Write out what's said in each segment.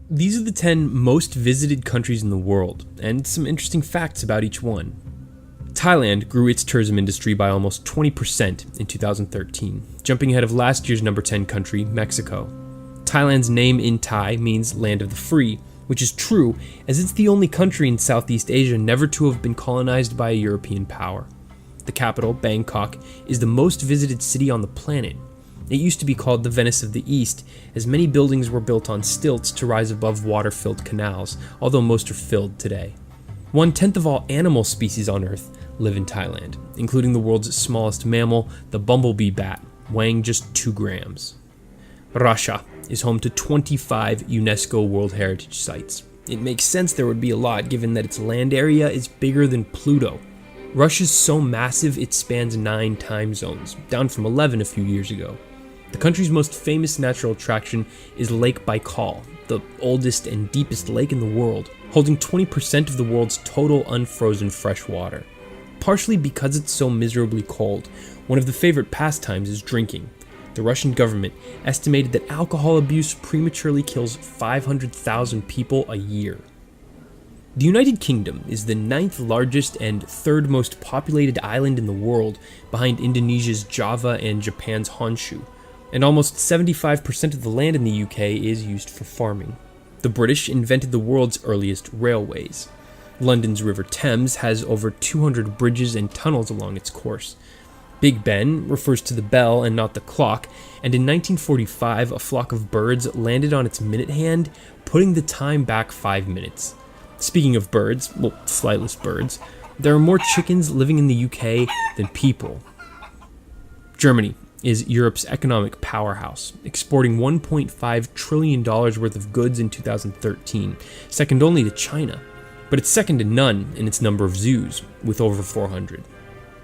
These are the 10 most visited countries in the world, and some interesting facts about each one. Thailand grew its tourism industry by almost 20% in 2013, jumping ahead of last year's number 10 country, Mexico. Thailand's name in Thai means land of the free, which is true, as it's the only country in Southeast Asia never to have been colonized by a European power. The capital, Bangkok, is the most visited city on the planet. It used to be called the Venice of the East, as many buildings were built on stilts to rise above water-filled canals, although most are filled today. 1/10 of all animal species on Earth live in Thailand, including the world's smallest mammal, the bumblebee bat, weighing just 2 grams. Russia is home to 25 UNESCO World Heritage Sites. It makes sense there would be a lot, given that its land area is bigger than Pluto. Russia's so massive it spans 9 time zones, down from 11 a few years ago. The country's most famous natural attraction is Lake Baikal, the oldest and deepest lake in the world, holding 20% of the world's total unfrozen fresh water. Partially because it's so miserably cold, one of the favorite pastimes is drinking. The Russian government estimated that alcohol abuse prematurely kills 500,000 people a year. The United Kingdom is the 9th largest and 3rd most populated island in the world, behind Indonesia's Java and Japan's Honshu, and almost 75% of the land in the UK is used for farming. The British invented the world's earliest railways. London's River Thames has over 200 bridges and tunnels along its course. Big Ben refers to the bell and not the clock, and in 1945 a flock of birds landed on its minute hand, putting the time back 5 minutes. Speaking of birds, well, flightless birds, there are more chickens living in the UK than people. Germany is Europe's economic powerhouse, exporting $1.5 trillion worth of goods in 2013, second only to China. But it's second to none in its number of zoos, with over 400.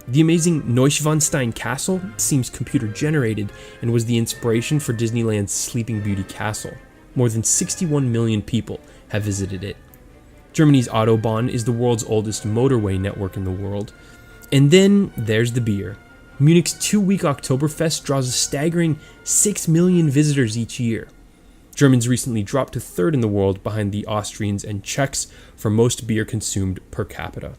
The amazing Neuschwanstein Castle seems computer-generated and was the inspiration for Disneyland's Sleeping Beauty Castle. More than 61 million people have visited it. Germany's Autobahn is the world's oldest motorway network in the world. And then there's the beer. Munich's 2-week Oktoberfest draws a staggering 6 million visitors each year. Germans recently dropped to 3rd in the world behind the Austrians and Czechs for most beer consumed per capita.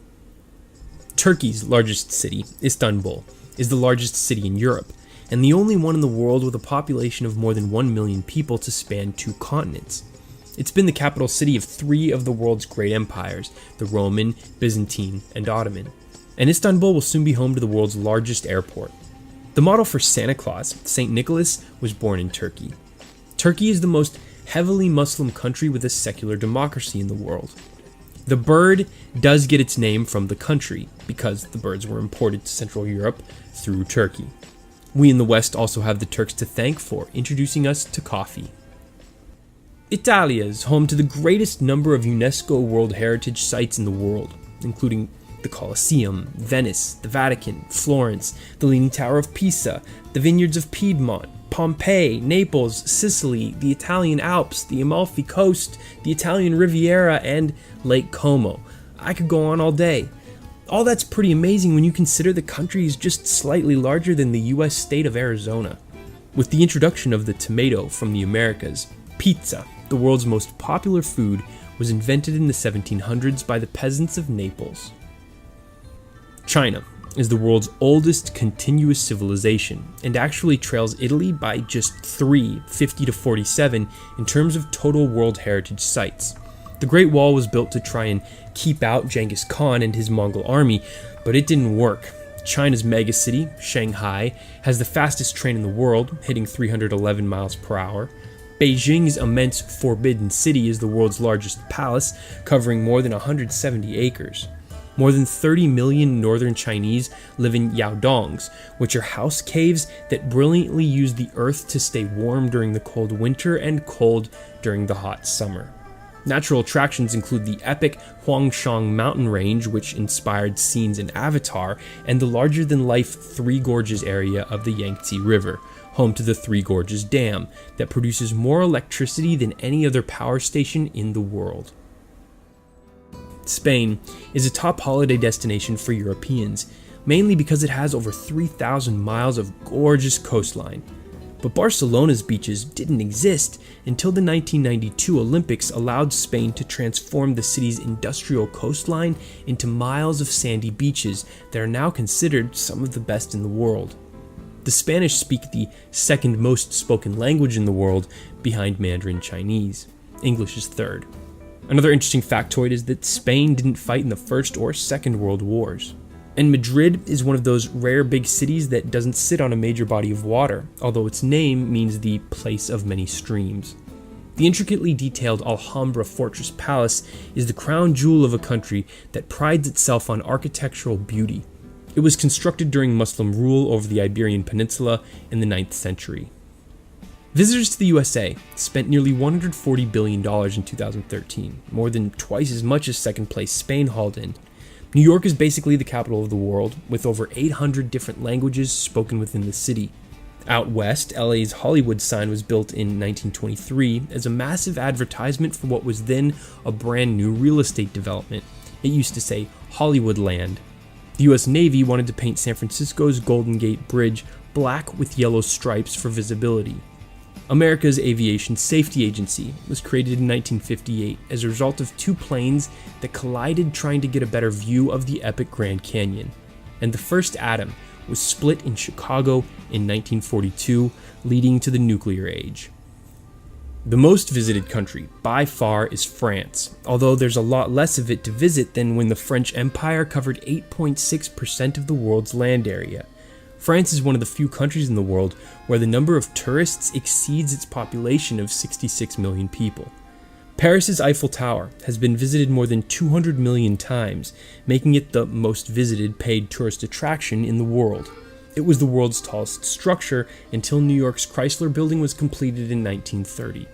Turkey's largest city, Istanbul, is the largest city in Europe, and the only one in the world with a population of more than 1 million people to span 2 continents. It's been the capital city of 3 of the world's great empires, the Roman, Byzantine, and Ottoman. And Istanbul will soon be home to the world's largest airport. The model for Santa Claus, St. Nicholas, was born in Turkey. Turkey is the most heavily Muslim country with a secular democracy in the world. The bird does get its name from the country, because the birds were imported to Central Europe through Turkey. We in the West also have the Turks to thank for introducing us to coffee. Italia is home to the greatest number of UNESCO World Heritage Sites in the world, including the Colosseum, Venice, the Vatican, Florence, the Leaning Tower of Pisa, the vineyards of Piedmont, Pompeii, Naples, Sicily, the Italian Alps, the Amalfi Coast, the Italian Riviera, and Lake Como. I could go on all day. All that's pretty amazing when you consider the country is just slightly larger than the US state of Arizona. With the introduction of the tomato from the Americas, pizza, the world's most popular food, was invented in the 1700s by the peasants of Naples. China is the world's oldest continuous civilization, and actually trails Italy by just 50 to 47 in terms of total World Heritage Sites. The Great Wall was built to try and keep out Genghis Khan and his Mongol army, but it didn't work. China's megacity, Shanghai, has the fastest train in the world, hitting 311 miles per hour. Beijing's immense Forbidden City is the world's largest palace, covering more than 170 acres. More than 30 million northern Chinese live in yaodongs, which are house caves that brilliantly use the earth to stay warm during the cold winter and cold during the hot summer. Natural attractions include the epic Huangshan mountain range, which inspired scenes in Avatar, and the larger-than-life Three Gorges area of the Yangtze River, home to the Three Gorges Dam, that produces more electricity than any other power station in the world. Spain is a top holiday destination for Europeans, mainly because it has over 3,000 miles of gorgeous coastline. But Barcelona's beaches didn't exist until the 1992 Olympics allowed Spain to transform the city's industrial coastline into miles of sandy beaches that are now considered some of the best in the world. The Spanish speak the second most spoken language in the world, behind Mandarin Chinese. English is third. Another interesting factoid is that Spain didn't fight in the First or Second World Wars. And Madrid is one of those rare big cities that doesn't sit on a major body of water, although its name means the place of many streams. The intricately detailed Alhambra Fortress Palace is the crown jewel of a country that prides itself on architectural beauty. It was constructed during Muslim rule over the Iberian Peninsula in the 9th century. Visitors to the USA spent nearly $140 billion in 2013, more than twice as much as second place Spain hauled in. New York is basically the capital of the world, with over 800 different languages spoken within the city. Out west, LA's Hollywood sign was built in 1923 as a massive advertisement for what was then a brand new real estate development. It used to say Hollywood Land. The US Navy wanted to paint San Francisco's Golden Gate Bridge black with yellow stripes for visibility. America's Aviation Safety Agency was created in 1958 as a result of two planes that collided trying to get a better view of the epic Grand Canyon. And the first atom was split in Chicago in 1942, leading to the nuclear age. The most visited country, by far, is France, although there's a lot less of it to visit than when the French Empire covered 8.6% of the world's land area. France is one of the few countries in the world where the number of tourists exceeds its population of 66 million people. Paris's Eiffel Tower has been visited more than 200 million times, making it the most visited paid tourist attraction in the world. It was the world's tallest structure until New York's Chrysler Building was completed in 1930.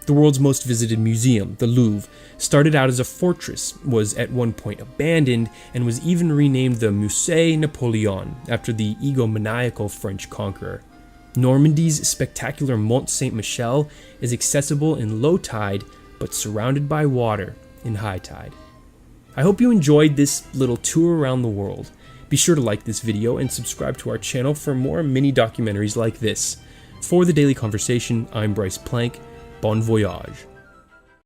The world's most visited museum, the Louvre, started out as a fortress, was at one point abandoned, and was even renamed the Musée Napoléon after the egomaniacal French conqueror. Normandy's spectacular Mont Saint-Michel is accessible in low tide, but surrounded by water in high tide. I hope you enjoyed this little tour around the world. Be sure to like this video and subscribe to our channel for more mini documentaries like this. For the Daily Conversation, I'm Bryce Plank. Bon voyage.